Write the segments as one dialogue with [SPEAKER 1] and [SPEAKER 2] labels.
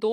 [SPEAKER 1] 2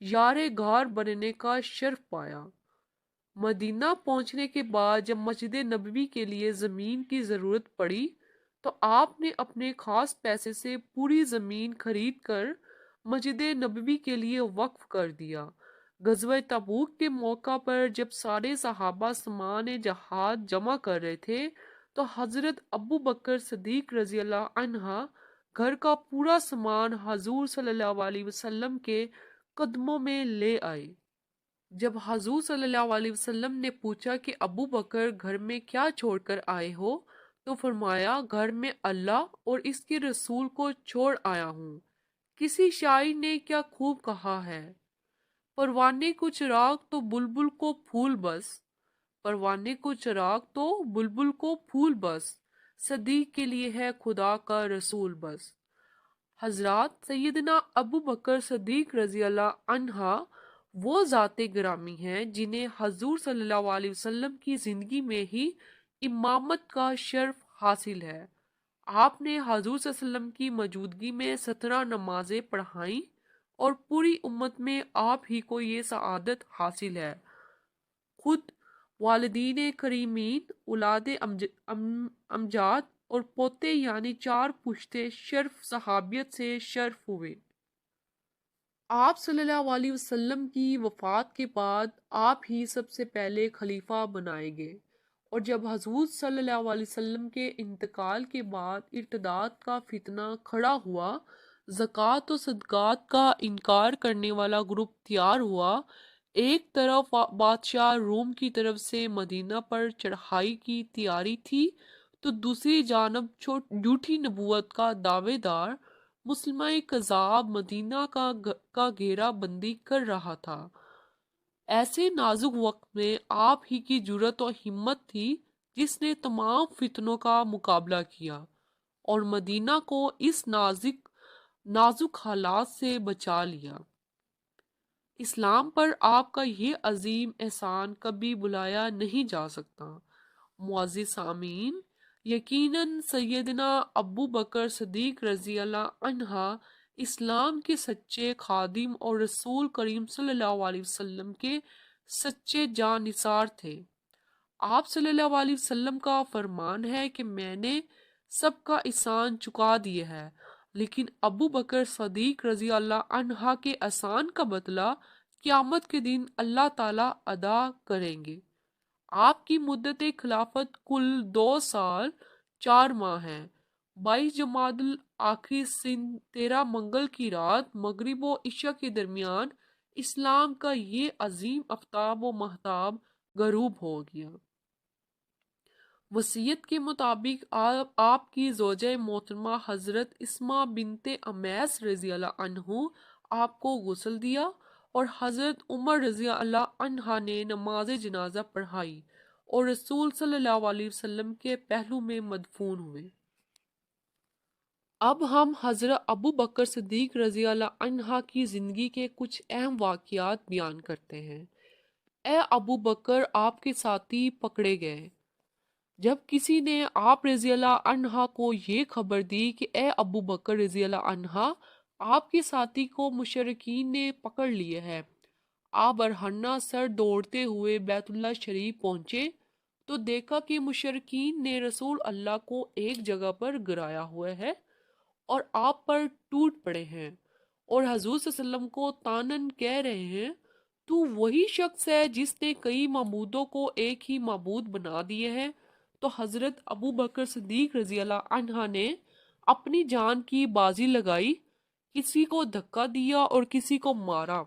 [SPEAKER 1] یار غار بننے کا شرف پایا۔ مدینہ پہنچنے کے بعد جب مسجد نبوی کے لیے زمین کی ضرورت پڑی تو آپ نے اپنے خاص پیسے سے پوری زمین خرید کر مسجد نبوی کے لیے وقف کر دیا۔ غزوہ تبوک کے موقع پر جب سارے صحابہ سامان جہاد جمع کر رہے تھے تو حضرت ابو بکر صدیق رضی اللہ عنہ گھر کا پورا سامان حضور صلی اللہ علیہ وسلم کے قدموں میں لے آئے۔ جب حضور صلی اللہ علیہ وسلم نے پوچھا کہ ابو بکر گھر میں کیا چھوڑ کر آئے ہو تو فرمایا گھر میں اللہ اور اس کے رسول کو چھوڑ آیا ہوں۔ کسی شاعر نے کیا خوب کہا ہے، پروانے کو چراغ تو بلبل کو پھول بس، پروانے کو چراغ تو بلبل کو پھول بس، صدیق کے لیے ہے خدا کا رسول بس۔ حضرات سیدنا ابو بکر صدیق رضی اللہ عنہ وہ ذات گرامی ہیں جنہیں حضور صلی اللہ علیہ وسلم کی زندگی میں ہی امامت کا شرف حاصل ہے۔ آپ نے حضور صلی اللہ علیہ وسلم کی موجودگی میں 17 نمازیں پڑھائیں اور پوری امت میں آپ ہی کو یہ سعادت حاصل ہے۔ خود والدین کریمین، اولاد امجاد اور پوتے یعنی 4 پشتے شرف صحابیت سے شرف ہوئے۔ آپ صلی اللہ علیہ وسلم کی وفات کے بعد آپ ہی سب سے پہلے خلیفہ بنائے گئے، اور جب حضور صلی اللہ علیہ وسلم کے انتقال کے بعد ارتداد کا فتنہ کھڑا ہوا، زکوٰۃ و صدقات کا انکار کرنے والا گروپ تیار ہوا، ایک طرف بادشاہ روم کی طرف سے مدینہ پر چڑھائی کی تیاری تھی تو دوسری جانب جھوٹی نبوت کا دعوے دار مسلمہ کذاب مدینہ کا گھیرا بندی کر رہا تھا۔ ایسے نازک وقت میں آپ ہی کی جرأت و ہمت تھی جس نے تمام فتنوں کا مقابلہ کیا اور مدینہ کو اس نازک حالات سے بچا لیا۔ اسلام پر آپ کا یہ عظیم احسان کبھی بھلایا نہیں جا سکتا۔ معزز سامعین، یقیناً سیدنا ابو بکر صدیق رضی اللہ عنہ اسلام کے سچے خادم اور رسول کریم صلی اللہ علیہ وسلم کے سچے جانثار تھے۔ آپ صلی اللہ علیہ وسلم کا فرمان ہے کہ میں نے سب کا احسان چکا دیا ہے، لیکن ابو بکر صدیق رضی اللہ عنہ کے احسان کا بدلہ قیامت کے دن اللہ تعالیٰ ادا کریں گے۔ آپ کی مدت خلافت کل 2 سال 4 ماہ ہے۔ 22 جمادی الآخر سن 13 منگل کی رات مغرب و عشاء کے درمیان اسلام کا یہ عظیم آفتاب و مہتاب غروب ہو گیا۔ وصیت کے مطابق آپ کی زوجہ محترمہ حضرت اسماء بنت امیس رضی اللہ عنہ آپ کو غسل دیا اور حضرت عمر رضی اللہ عنہ نے نماز جنازہ پڑھائی اور رسول صلی اللہ علیہ وسلم کے پہلو میں مدفون ہوئے۔ اب ہم حضرت ابو بکر صدیق رضی اللہ عنہ کی زندگی کے کچھ اہم واقعات بیان کرتے ہیں۔ اے ابو بکر، آپ کے ساتھی پکڑے گئے۔ جب کسی نے آپ رضی اللہ عنہ کو یہ خبر دی کہ اے ابو بکر رضی اللہ عنہ، آپ کے ساتھی کو مشرکین نے پکڑ لیا ہے، آپ برہنہ سر دوڑتے ہوئے بیت اللہ شریف پہنچے تو دیکھا کہ مشرکین نے رسول اللہ کو ایک جگہ پر گرایا ہوا ہے اور آپ پر ٹوٹ پڑے ہیں اور حضور صلی اللہ علیہ وسلم کو تانن کہہ رہے ہیں، تو وہی شخص ہے جس نے کئی معبودوں کو ایک ہی معبود بنا دیے ہیں۔ تو حضرت ابو بکر صدیق رضی اللہ عنہ نے اپنی جان کی بازی لگائی، کسی کو دھکا دیا اور کسی کو مارا،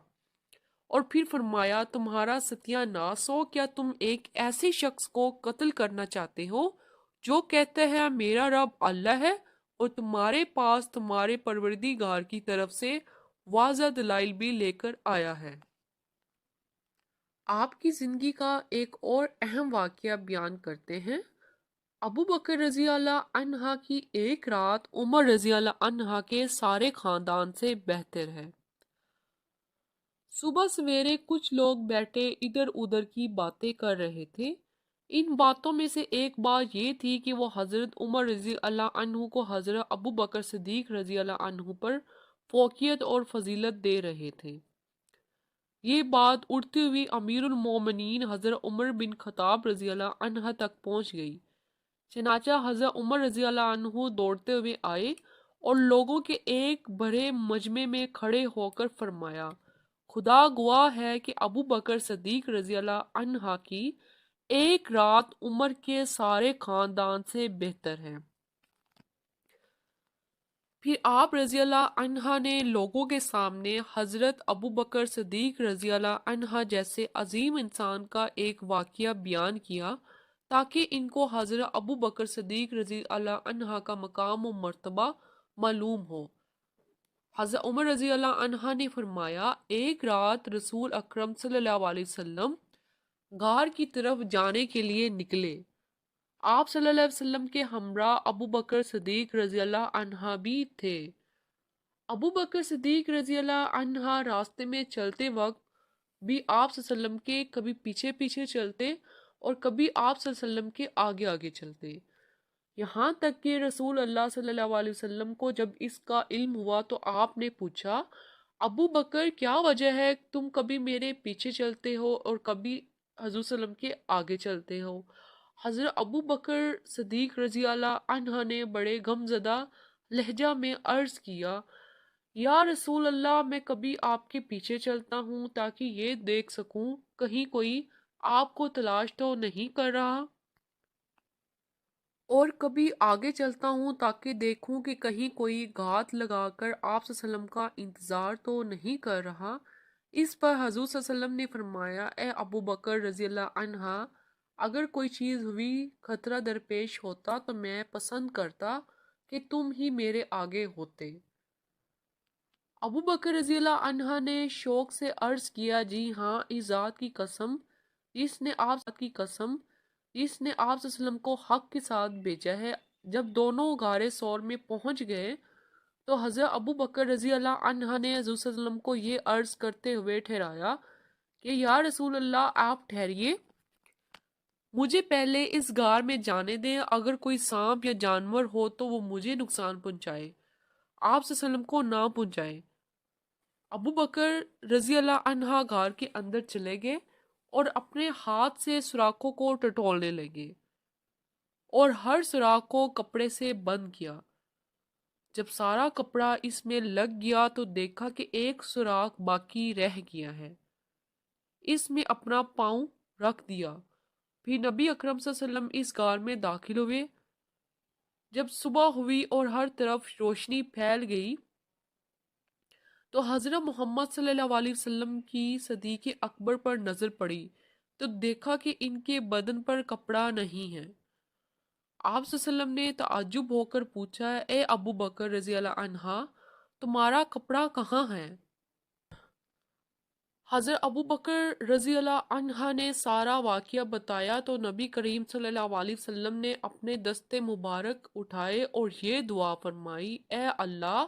[SPEAKER 1] اور پھر فرمایا تمہارا ستیہ ناس ہو، کیا تم ایک ایسے شخص کو قتل کرنا چاہتے ہو جو کہتا ہے میرا رب اللہ ہے اور تمہارے پاس تمہارے پروردگار کی طرف سے واضح دلائل بھی لے کر آیا ہے۔ آپ کی زندگی کا ایک اور اہم واقعہ بیان کرتے ہیں۔ ابو بکر رضی اللہ عنہ کی ایک رات عمر رضی اللہ عنہ کے سارے خاندان سے بہتر ہے۔ صبح سویرے کچھ لوگ بیٹھے ادھر ادھر کی باتیں کر رہے تھے۔ ان باتوں میں سے ایک بات یہ تھی کہ وہ حضرت عمر رضی اللہ عنہ کو حضرت ابو بکر صدیق رضی اللہ عنہ پر فوقیت اور فضیلت دے رہے تھے۔ یہ بات اڑتی ہوئی امیر المومنین حضرت عمر بن خطاب رضی اللہ عنہ تک پہنچ گئی۔ چنانچہ حضرت عمر رضی اللہ عنہ دوڑتے ہوئے آئے اور لوگوں کے ایک بڑے مجمع میں کھڑے ہو کر فرمایا، خدا گواہ ہے کہ ابو بکر صدیق رضی اللہ عنہ کی ایک رات عمر کے سارے خاندان سے بہتر ہے۔ پھر آپ رضی اللہ عنہ نے لوگوں کے سامنے حضرت ابو بکر صدیق رضی اللہ عنہ جیسے عظیم انسان کا ایک واقعہ بیان کیا تاکہ ان کو حضرت ابو بکر صدیق رضی اللہ عنہ کا مقام و مرتبہ معلوم ہو۔ حضرت عمر رضی اللہ عنہ نے فرمایا، ایک رات رسول اکرم صلی اللہ علیہ وسلم غار کی طرف جانے کے لیے نکلے۔ آپ صلی اللہ علیہ وسلم کے ہمراہ ابو بکر صدیق رضی اللہ عنہ بھی تھے۔ ابو بکر صدیق رضی اللہ عنہ راستے میں چلتے وقت بھی آپ صلی اللہ علیہ وسلم کے کبھی پیچھے پیچھے چلتے اور کبھی آپ صلی اللہ علیہ وسلم کے آگے آگے چلتے، یہاں تک کہ رسول اللہ صلی اللہ علیہ وسلم کو جب اس کا علم ہوا تو آپ نے پوچھا، ابو بکر کیا وجہ ہے تم کبھی میرے پیچھے چلتے ہو اور کبھی حضور صلی اللہ علیہ وسلم کے آگے چلتے ہو؟ حضرت ابو بکر صدیق رضی اللہ عنہ نے بڑے غم زدہ لہجہ میں عرض کیا، یا رسول اللہ، میں کبھی آپ کے پیچھے چلتا ہوں تاکہ یہ دیکھ سکوں کہیں کوئی آپ کو تلاش تو نہیں کر رہا، اور کبھی آگے چلتا ہوں تاکہ دیکھوں کہ کہیں کوئی گھات لگا کر آپ صلی اللہ علیہ وسلم کا انتظار تو نہیں کر رہا۔ اس پر حضور صلی اللہ علیہ وسلم نے فرمایا، اے ابو بکر رضی اللہ عنہ، اگر کوئی چیز ہوئی خطرہ درپیش ہوتا تو میں پسند کرتا کہ تم ہی میرے آگے ہوتے۔ ابو بکر رضی اللہ عنہ نے شوق سے عرض کیا، جی ہاں، اس ذات کی قسم جس نے آپ صلی اللہ علیہ وسلم کو حق کے ساتھ بھیجا ہے۔ جب دونوں غار ثور میں پہنچ گئے تو حضرت ابو بکر رضی اللہ عنہ نے حضور صلی اللہ علیہ وسلم کو یہ عرض کرتے ہوئے ٹھہرایا کہ یا رسول اللہ، آپ ٹھہریے، مجھے پہلے اس غار میں جانے دیں، اگر کوئی سانپ یا جانور ہو تو وہ مجھے نقصان پہنچائے، آپ صلی اللہ علیہ وسلم کو نہ پہنچائے۔ ابو بکر رضی اللہ عنہ غار کے اندر چلے گئے اور اپنے ہاتھ سے سوراخوں کو ٹٹولنے لگے اور ہر سوراخ کو کپڑے سے بند کیا۔ جب سارا کپڑا اس میں لگ گیا تو دیکھا کہ ایک سوراخ باقی رہ گیا ہے، اس میں اپنا پاؤں رکھ دیا۔ پھر نبی اکرم صلی اللہ علیہ وسلم اس غار میں داخل ہوئے۔ جب صبح ہوئی اور ہر طرف روشنی پھیل گئی تو حضرت محمد صلی اللہ علیہ وسلم کی صدیق اکبر پر نظر پڑی تو دیکھا کہ ان کے بدن پر کپڑا نہیں ہے۔ آپ صلی اللہ علیہ وسلم نے تعجب ہو کر پوچھا، اے ابو بکر رضی اللہ عنہ، تمہارا کپڑا کہاں ہے؟ حضرت ابو بکر رضی اللہ عنہ نے سارا واقعہ بتایا تو نبی کریم صلی اللہ علیہ وسلم نے اپنے دستے مبارک اٹھائے اور یہ دعا فرمائی، اے اللہ،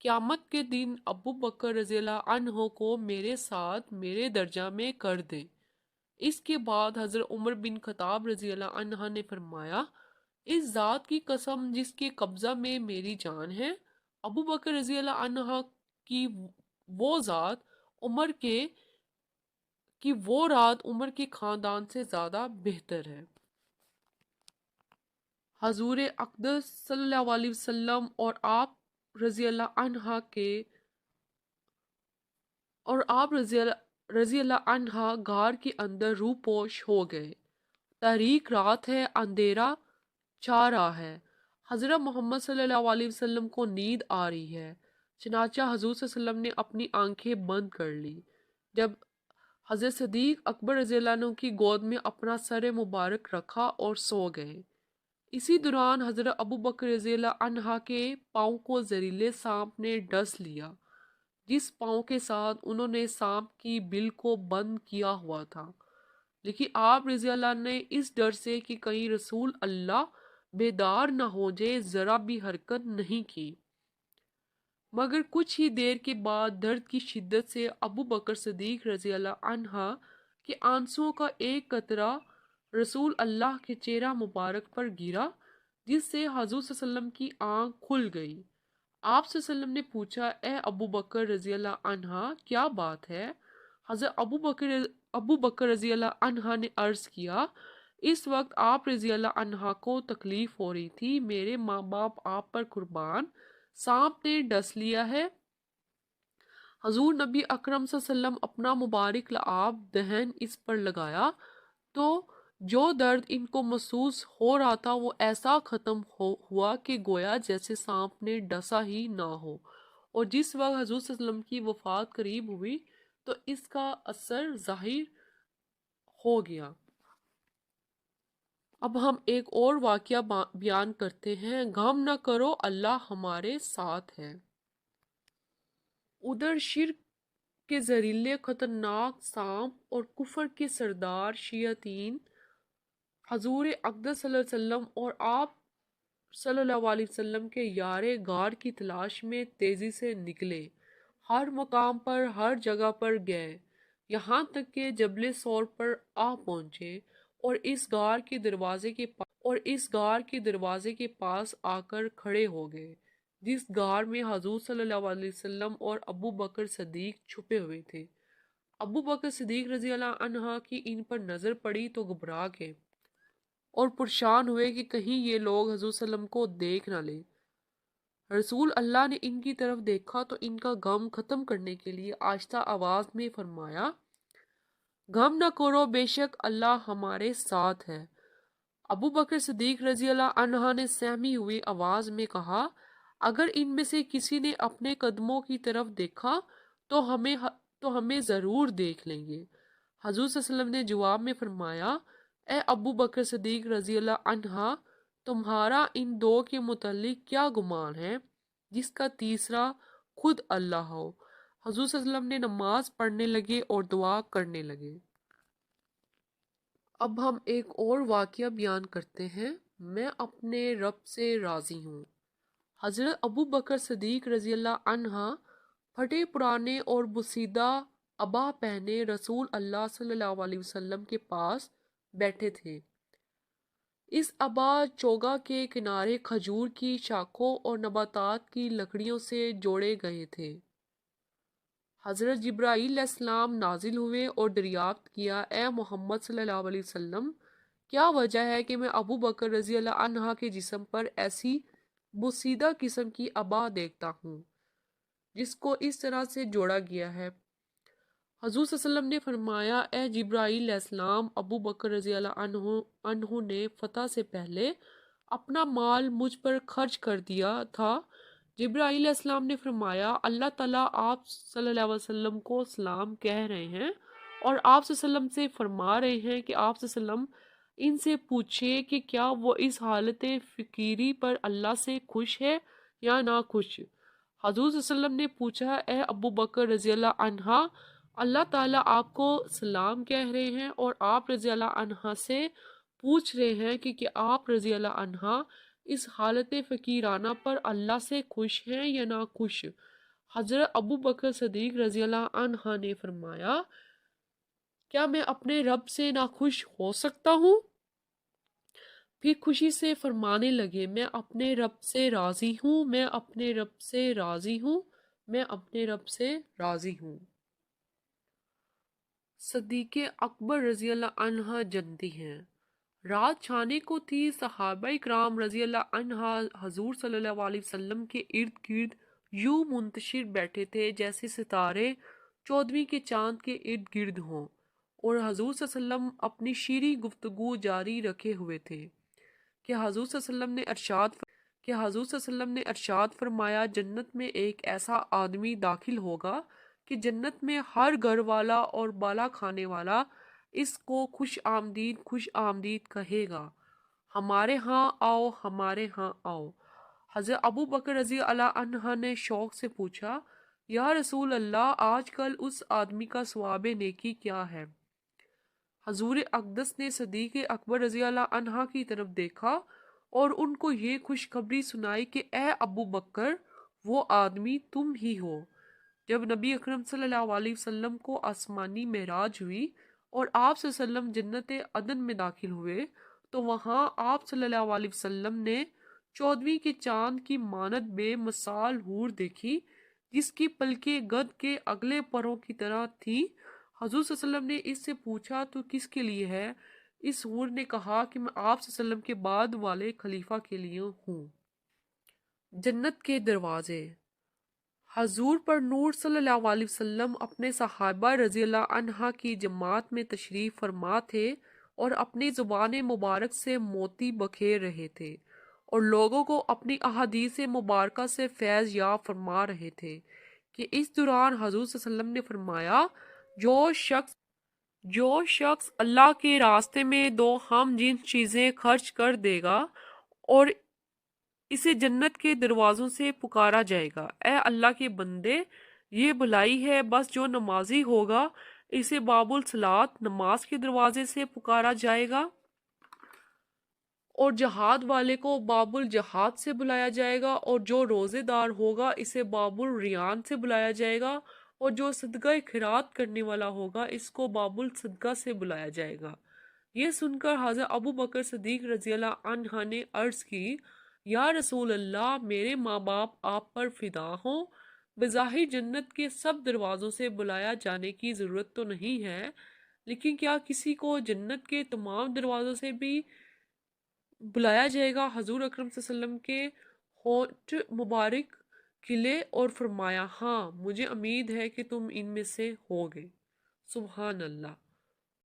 [SPEAKER 1] قیامت کے دن ابو بکر رضی اللہ عنہ کو میرے ساتھ میرے درجہ میں کر دے۔ اس کے بعد حضرت عمر بن خطاب رضی اللہ عنہ نے فرمایا، اس ذات کی قسم جس کے قبضہ میں میری جان ہے، ابو بکر رضی اللہ عنہ کی وہ ذات عمر وہ رات عمر کے خاندان سے زیادہ بہتر ہے۔ حضور اقدس صلی اللہ علیہ وسلم اور آپ رضی اللہ عنہ غار کے اندر روح پوش ہو گئے۔ تاریک رات ہے، اندھیرا چھا رہا ہے، حضرت محمد صلی اللہ علیہ وسلم کو نیند آ رہی ہے، چنانچہ حضور صلی اللہ علیہ وسلم نے اپنی آنکھیں بند کر لی۔ جب حضرت صدیق اکبر رضی اللہ عنہ کی گود میں اپنا سر مبارک رکھا اور سو گئے۔ اسی دوران حضرت ابو بکر رضی اللہ عنہ کے پاؤں کو زہریلے سانپ نے ڈس لیا، جس پاؤں کے ساتھ انہوں نے سانپ کی بل کو بند کیا ہوا تھا، لیکن آپ رضی اللہ عنہ نے اس ڈر سے کہ کہیں رسول اللہ بیدار نہ ہو جائے ذرا بھی حرکت نہیں کی، مگر کچھ ہی دیر کے بعد درد کی شدت سے ابو بکر صدیق رضی اللہ عنہ کے آنسوؤں کا ایک قطرہ رسول اللہ کے چہرہ مبارک پر گرا، جس سے حضور صلی اللہ علیہ وسلم کی آنکھ کھل گئی۔ آپ صلی اللہ علیہ وسلم نے پوچھا، اے ابو بکر رضی اللہ عنہ، کیا بات ہے؟ حضرت ابو بکر رضی اللہ عنہ نے عرض کیا، اس وقت آپ رضی اللہ عنہ کو تکلیف ہو رہی تھی، میرے ماں باپ آپ پر قربان، سانپ نے ڈس لیا ہے۔ حضور نبی اکرم صلی اللہ علیہ وسلم اپنا مبارک لعاب دہن اس پر لگایا تو جو درد ان کو محسوس ہو رہا تھا وہ ایسا ختم ہوا کہ گویا جیسے سانپ نے ڈسا ہی نہ ہو۔ اور جس وقت حضور صلی اللہ علیہ وسلم کی وفات قریب ہوئی تو اس کا اثر ظاہر ہو گیا۔ اب ہم ایک اور واقعہ بیان کرتے ہیں، غم نہ کرو اللہ ہمارے ساتھ ہے۔ ادھر شرک کے زہریلے خطرناک سانپ اور کفر کے سردار شیاطین حضور اقدس صلی اللہ علیہ وسلم اور آپ صلی اللہ علیہ وسلم کے یار غار کی تلاش میں تیزی سے نکلے، ہر مقام پر ہر جگہ پر گئے، یہاں تک کہ جبل سور پر آ پہنچے اور اس غار کے دروازے کے پاس آ کر کھڑے ہو گئے، جس غار میں حضور صلی اللہ علیہ وسلم اور ابو بکر صدیق چھپے ہوئے تھے۔ ابو بکر صدیق رضی اللہ عنہ کی ان پر نظر پڑی تو گھبرا گئے اور پریشان ہوئے کہ کہیں یہ لوگ حضور صلی اللہ علیہ وسلم کو دیکھ نہ لیں۔ رسول اللہ نے ان کی طرف دیکھا تو ان کا غم ختم کرنے کے لیے آہستہ آواز میں فرمایا، غم نہ کرو بے شک اللہ ہمارے ساتھ ہے۔ ابو بکر صدیق رضی اللہ عنہ نے سہمی ہوئی آواز میں کہا، اگر ان میں سے کسی نے اپنے قدموں کی طرف دیکھا تو ہمیں ضرور دیکھ لیں گے۔ حضور صلی اللہ علیہ وسلم نے جواب میں فرمایا، اے ابو بکر صدیق رضی اللہ عنہ، تمہارا ان دو کے متعلق کیا گمان ہے جس کا تیسرا خود اللہ ہو۔ حضور صلی اللہ علیہ وسلم نے نماز پڑھنے لگے اور دعا کرنے لگے۔ اب ہم ایک اور واقعہ بیان کرتے ہیں، میں اپنے رب سے راضی ہوں۔ حضرت ابو بکر صدیق رضی اللہ عنہ پھٹے پرانے اور بوسیدہ عبا پہنے رسول اللہ صلی اللہ علیہ وسلم کے پاس بیٹھے تھے۔ اس عبا چوگا کے کنارے کھجور کی شاخوں اور نباتات کی لکڑیوں سے جوڑے گئے تھے۔ حضرت جبرائیل علیہ السلام نازل ہوئے اور دریافت کیا، اے محمد صلی اللہ علیہ وسلم، کیا وجہ ہے کہ میں ابو بکر رضی اللہ عنہ کے جسم پر ایسی بوسیدہ قسم کی عبا دیکھتا ہوں جس کو اس طرح سے جوڑا گیا ہے؟ حضور صلی اللہ علیہ وسلم نے فرمایا، اے جبرائیل علیہ السلام، ابو بکر رضی اللہ عنہ نے فتح سے پہلے اپنا مال مجھ پر خرچ کر دیا تھا۔ جبرائیل علیہ السلام نے فرمایا، اللہ تعالیٰ آپ صلی اللہ علیہ وسلم کو سلام کہہ رہے ہیں اور آپ صلی اللہ علیہ وسلم سے فرما رہے ہیں کہ آپ صلی اللہ علیہ وسلم ان سے پوچھے کہ کیا وہ اس حالت فقیری پر اللہ سے خوش ہے یا نہ خوش۔ حضور صلی اللہ علیہ وسلم نے پوچھا، اے ابو بکر رضی اللہ عنہ، اللہ تعالیٰ آپ کو سلام کہہ رہے ہیں اور آپ رضی اللہ عنہ سے پوچھ رہے ہیں کہ کیا آپ رضی اللہ عنہ اس حالت فقیرانہ پر اللہ سے خوش ہیں یا نہ خوش؟ حضرت ابو بکر صدیق رضی اللہ عنہ نے فرمایا، کیا میں اپنے رب سے ناخوش ہو سکتا ہوں؟ پھر خوشی سے فرمانے لگے، میں اپنے رب سے راضی ہوں، میں اپنے رب سے راضی ہوں، میں اپنے رب سے راضی ہوں۔ صدیق اکبر رضی اللہ عنہ جنتی ہیں۔ رات چھانے کو تھی، صحابہ کرام رضی اللہ عنہ حضور صلی اللہ علیہ وسلم کے ارد گرد یوں منتشر بیٹھے تھے جیسے ستارے 14ویں کے چاند کے ارد گرد ہوں، اور حضور صلی اللہ علیہ وسلم اپنی شیریں گفتگو جاری رکھے ہوئے تھے کہ حضور صلی اللہ علیہ وسلم نے ارشاد فرمایا، جنت میں ایک ایسا آدمی داخل ہوگا کہ جنت میں ہر گھر والا اور بالا کھانے والا اس کو خوش آمدید کہے گا، ہمارے ہاں آؤ، ہمارے ہاں آؤ۔ حضرت ابو بکر رضی اللہ عنہ نے شوق سے پوچھا، یا رسول اللہ، آج کل اس آدمی کا ثواب نیکی کیا ہے؟ حضور اقدس نے صدیق اکبر رضی اللہ عنہ کی طرف دیکھا اور ان کو یہ خوشخبری سنائی کہ اے ابو بکر، وہ آدمی تم ہی ہو۔ جب نبی اکرم صلی اللہ علیہ وسلم کو آسمانی معراج ہوئی اور آپ صلی اللہ علیہ وسلم جنت عدن میں داخل ہوئے تو وہاں آپ صلی اللہ علیہ وسلم نے 14ویں کے چاند کی مانند بے مثال حور دیکھی جس کی پلکیں گدھ کے اگلے پروں کی طرح تھی۔ حضور صلی اللہ علیہ وسلم نے اس سے پوچھا تو کس کے لیے ہے؟ اس حور نے کہا کہ میں آپ صلی اللہ علیہ وسلم کے بعد والے خلیفہ کے لیے ہوں۔ جنت کے دروازے۔ حضور پر نور صلی اللہ علیہ وسلم اپنے صحابہ رضی اللہ عنہ کی جماعت میں تشریف فرما تھے اور اپنی زبان مبارک سے موتی بکھیر رہے تھے اور لوگوں کو اپنی احادیث مبارکہ سے فیض یاب فرما رہے تھے کہ اس دوران حضور صلی اللہ علیہ وسلم نے فرمایا، جو شخص اللہ کے راستے میں دو ہم جنس چیزیں خرچ کر دے گا اور اسے جنت کے دروازوں سے پکارا جائے گا، اے اللہ کے بندے، یہ بھلائی ہے، بس جو نمازی ہوگا اسے باب الصلاۃ نماز کے دروازے سے پکارا جائے گا، اور جہاد والے کو باب الجہاد سے بلایا جائے گا، اور جو روزے دار ہوگا اسے باب الریان سے بلایا جائے گا، اور جو صدقہ خیرات کرنے والا ہوگا اس کو باب الصدقہ سے بلایا جائے گا۔ یہ سن کر حضرت ابو بکر صدیق رضی اللہ عنہ نے عرض کی، یا رسول اللہ، میرے ماں باپ آپ پر فدا ہوں، بظاہر جنت کے سب دروازوں سے بلایا جانے کی ضرورت تو نہیں ہے، لیکن کیا کسی کو جنت کے تمام دروازوں سے بھی بلایا جائے گا؟ حضور اکرم صلی اللہ علیہ وسلم کے ہونٹ مبارک کھلے اور فرمایا، ہاں، مجھے امید ہے کہ تم ان میں سے ہوگے۔ سبحان اللہ۔